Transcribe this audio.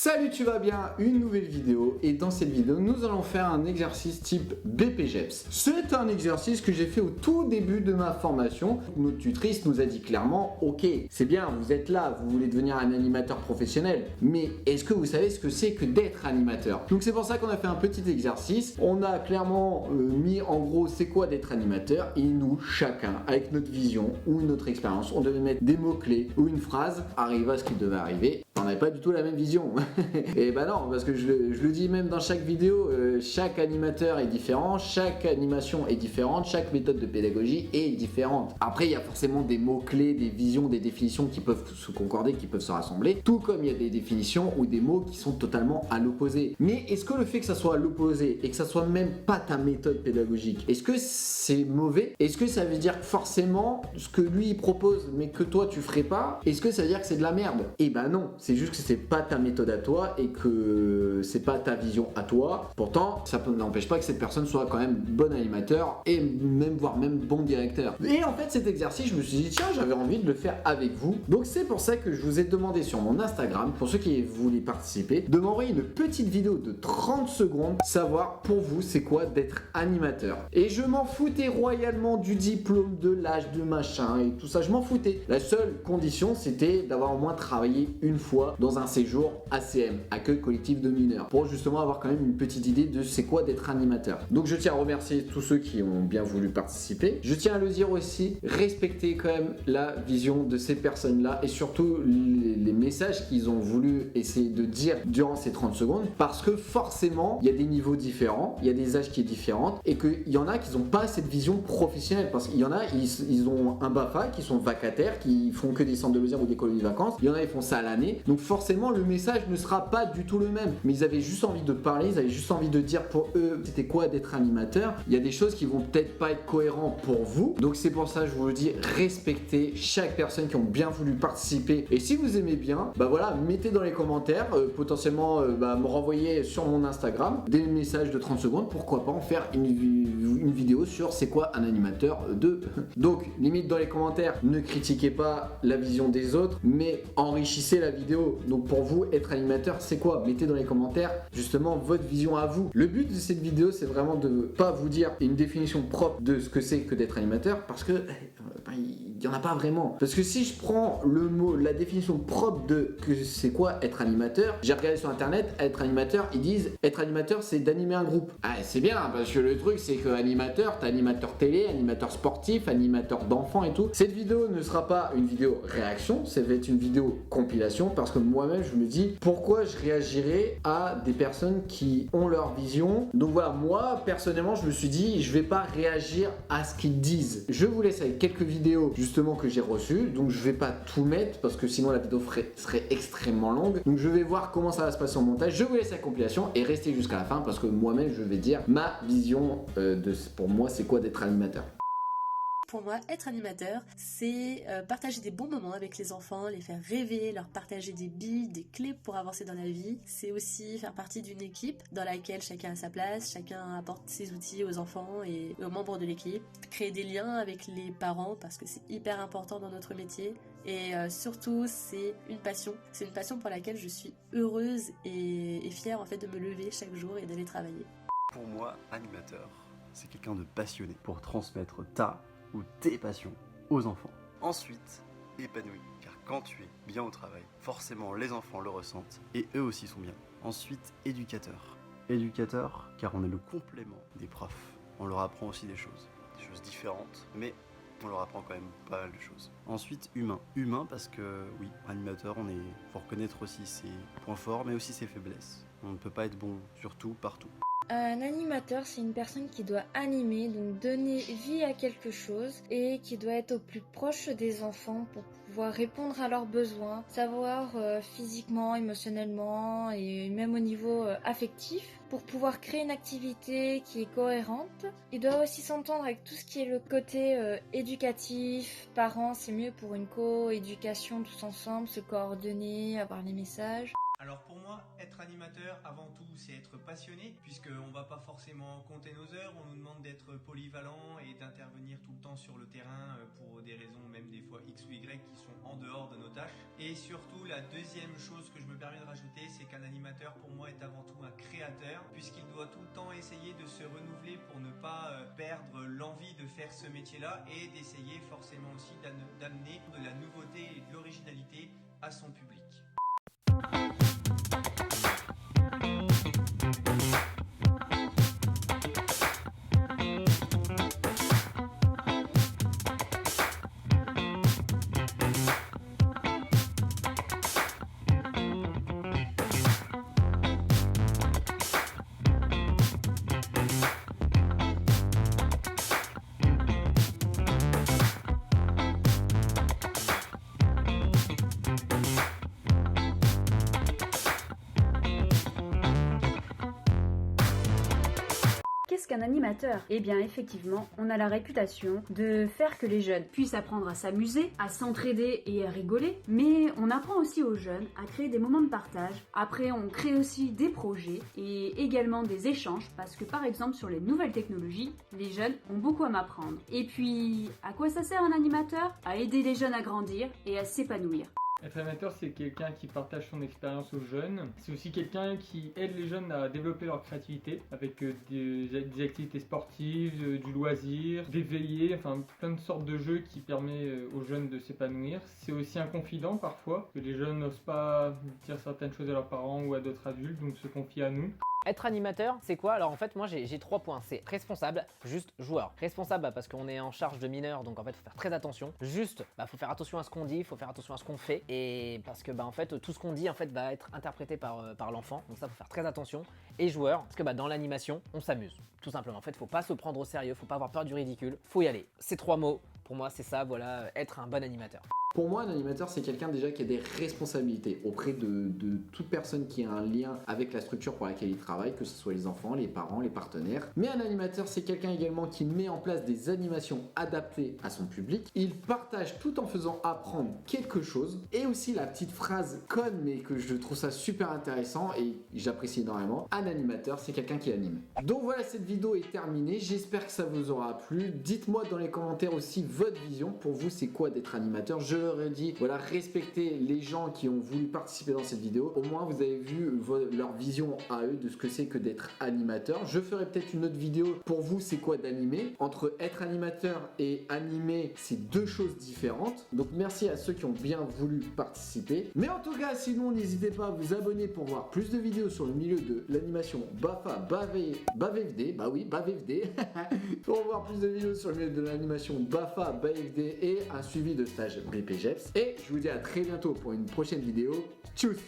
Salut, tu vas bien? Une nouvelle vidéo, et dans cette vidéo nous allons faire un exercice type BPGEPS. C'est un exercice que j'ai fait au tout début de ma formation. Notre tutrice nous a dit clairement: ok, c'est bien, vous êtes là, vous voulez devenir un animateur professionnel, mais est-ce que vous savez ce que c'est que d'être animateur? Donc c'est pour ça qu'on a fait un petit exercice. On a clairement mis en gros c'est quoi d'être animateur, et nous, chacun, avec notre vision ou notre expérience, on devait mettre des mots-clés ou une phrase, arrive à ce qui devait arriver. On n'avait pas du tout la même vision. Et bah non, parce que je le dis même dans chaque vidéo, chaque animateur est différent, chaque animation est différente, chaque méthode de pédagogie est différente. Après, il y a forcément des mots-clés, des visions, des définitions qui peuvent se concorder, qui peuvent se rassembler, tout comme il y a des définitions ou des mots qui sont totalement à l'opposé. Mais est-ce que le fait que ça soit à l'opposé et que ça soit même pas ta méthode pédagogique, est-ce que c'est mauvais? Est-ce que ça veut dire que forcément ce que lui il propose mais que toi tu ferais pas, est-ce que ça veut dire que c'est de la merde? Et bah non, c'est juste que c'est pas ta méthode à toi et que c'est pas ta vision à toi. Pourtant, ça n'empêche pas que cette personne soit quand même bon animateur et même voire même bon directeur. Et en fait, cet exercice, je me suis dit tiens, j'avais envie de le faire avec vous. Donc c'est pour ça que je vous ai demandé sur mon Instagram, pour ceux qui voulaient participer, de m'envoyer une petite vidéo de 30 secondes, savoir pour vous c'est quoi d'être animateur. Et je m'en foutais royalement du diplôme, de l'âge, de machin et tout ça, je m'en foutais. La seule condition, c'était d'avoir au moins travaillé une fois dans un séjour ACM, accueil collectif de mineurs, pour justement avoir quand même une petite idée de c'est quoi d'être animateur. Donc je tiens à remercier tous ceux qui ont bien voulu participer. Je tiens à le dire aussi, respectez quand même la vision de ces personnes-là et surtout les messages qu'ils ont voulu essayer de dire durant ces 30 secondes, parce que forcément, il y a des niveaux différents, il y a des âges qui sont différents et qu'il y en a qui n'ont pas cette vision professionnelle, parce qu'il y en a, ils ont un BAFA, qui sont vacataires, qui font que des centres de loisirs ou des colonies de vacances. Il y en a, ils font ça à l'année. Donc forcément, le message ne sera pas du tout le même. Mais ils avaient juste envie de parler, ils avaient juste envie de dire pour eux c'était quoi d'être animateur. Il y a des choses qui vont peut-être pas être cohérentes pour vous. Donc c'est pour ça que je vous le dis, respectez chaque personne qui ont bien voulu participer. Et si vous aimez bien, bah voilà, mettez dans les commentaires, potentiellement me renvoyer sur mon Instagram des messages de 30 secondes. Pourquoi pas en faire une vidéo sur c'est quoi un animateur de. Donc limite dans les commentaires, ne critiquez pas la vision des autres, mais enrichissez la vidéo. Donc pour vous, être animateur, c'est quoi? Mettez dans les commentaires justement votre vision à vous. Le but de cette vidéo, c'est vraiment de pas vous dire une définition propre de ce que c'est que d'être animateur, parce que il y en a pas vraiment. Parce que si je prends le mot, la définition propre de que c'est quoi être animateur, j'ai regardé sur internet, être animateur, ils disent être animateur, c'est d'animer un groupe. Ah, c'est bien, parce que le truc, c'est que animateur, t'as animateur télé, animateur sportif, animateur d'enfants et tout. Cette vidéo ne sera pas une vidéo réaction, ça va être une vidéo compilation, parce que moi-même, je me dis pourquoi je réagirais à des personnes qui ont leur vision. Donc voilà, moi, personnellement, je me suis dit, je vais pas réagir à ce qu'ils disent. Je vous laisse avec quelques vidéos justement que j'ai reçues, donc je vais pas tout mettre parce que sinon la vidéo serait extrêmement longue. Donc je vais voir comment ça va se passer en montage. Je vous laisse la compilation et restez jusqu'à la fin parce que moi-même je vais dire ma vision pour moi c'est quoi d'être animateur. Pour moi, être animateur, c'est partager des bons moments avec les enfants, les faire rêver, leur partager des billes, des clés pour avancer dans la vie. C'est aussi faire partie d'une équipe dans laquelle chacun a sa place, chacun apporte ses outils aux enfants et aux membres de l'équipe. Créer des liens avec les parents parce que c'est hyper important dans notre métier. Et surtout, c'est une passion. C'est une passion pour laquelle je suis heureuse et fière en fait de me lever chaque jour et d'aller travailler. Pour moi, animateur, c'est quelqu'un de passionné pour transmettre ta ou tes passions aux enfants. Ensuite, épanoui, car quand tu es bien au travail, forcément les enfants le ressentent et eux aussi sont bien. Ensuite, éducateur. Éducateur, car on est le complément des profs. On leur apprend aussi des choses différentes, mais on leur apprend quand même pas mal de choses. Ensuite, humain. Humain parce que, oui, animateur, faut reconnaître aussi ses points forts, mais aussi ses faiblesses. On ne peut pas être bon sur tout, partout. Un animateur, c'est une personne qui doit animer, donc donner vie à quelque chose et qui doit être au plus proche des enfants pour pouvoir répondre à leurs besoins, savoir physiquement, émotionnellement et même au niveau affectif, pour pouvoir créer une activité qui est cohérente. Il doit aussi s'entendre avec tout ce qui est le côté éducatif, parents, c'est mieux pour une co-éducation tous ensemble, se coordonner, avoir les messages. Alors pour moi, moi, être animateur, avant tout, c'est être passionné, puisqu'on va pas forcément compter nos heures, on nous demande d'être polyvalent et d'intervenir tout le temps sur le terrain pour des raisons même des fois X ou Y qui sont en dehors de nos tâches. Et surtout, la deuxième chose que je me permets de rajouter, c'est qu'un animateur pour moi est avant tout un créateur, puisqu'il doit tout le temps essayer de se renouveler pour ne pas perdre l'envie de faire ce métier-là et d'essayer forcément aussi d'amener de la nouveauté et de l'originalité à son public. Qu'est-ce qu'un animateur? Eh bien effectivement, on a la réputation de faire que les jeunes puissent apprendre à s'amuser, à s'entraider et à rigoler, mais on apprend aussi aux jeunes à créer des moments de partage. Après, on crée aussi des projets et également des échanges, parce que par exemple sur les nouvelles technologies, les jeunes ont beaucoup à m'apprendre. Et puis, à quoi ça sert un animateur? À aider les jeunes à grandir et à s'épanouir. Être animateur, c'est quelqu'un qui partage son expérience aux jeunes. C'est aussi quelqu'un qui aide les jeunes à développer leur créativité avec des activités sportives, du loisir, des veillées, enfin plein de sortes de jeux qui permettent aux jeunes de s'épanouir. C'est aussi un confident parfois, que les jeunes n'osent pas dire certaines choses à leurs parents ou à d'autres adultes, donc se confient à nous. Être animateur, c'est quoi? Alors en fait, moi j'ai 3 points. C'est responsable, juste joueur. Responsable parce qu'on est en charge de mineurs, donc en fait faut faire très attention. Juste, faut faire attention à ce qu'on dit, faut faire attention à ce qu'on fait, et parce que en fait tout ce qu'on dit en fait va être interprété par l'enfant, donc ça faut faire très attention. Et joueur, parce que dans l'animation, on s'amuse, tout simplement. En fait, faut pas se prendre au sérieux, faut pas avoir peur du ridicule, faut y aller. Ces 3 mots, pour moi c'est ça, voilà, être un bon animateur. Pour moi, un animateur, c'est quelqu'un déjà qui a des responsabilités auprès de toute personne qui a un lien avec la structure pour laquelle il travaille, que ce soit les enfants, les parents, les partenaires. Mais un animateur, c'est quelqu'un également qui met en place des animations adaptées à son public. Il partage tout en faisant apprendre quelque chose. Et aussi la petite phrase conne, mais que je trouve ça super intéressant et j'apprécie énormément. Un animateur, c'est quelqu'un qui anime. Donc voilà, cette vidéo est terminée. J'espère que ça vous aura plu. Dites-moi dans les commentaires aussi votre vision. Pour vous, c'est quoi d'être animateur? Je leur ai dit, voilà, respectez les gens qui ont voulu participer dans cette vidéo. Au moins, vous avez vu leur vision à eux de ce que c'est que d'être animateur. Je ferai peut-être une autre vidéo pour vous, c'est quoi d'animer. Entre être animateur et animer, c'est deux choses différentes. Donc, merci à ceux qui ont bien voulu participer. Mais en tout cas, sinon, n'hésitez pas à vous abonner pour voir plus de vidéos sur le milieu de l'animation BAFA, BAVFD. Bah oui, BAVFD. Pour voir plus de vidéos sur le milieu de l'animation BAFA, BAVFD et un suivi de stage BPGEPS. Et je vous dis à très bientôt pour une prochaine vidéo. Tchuss!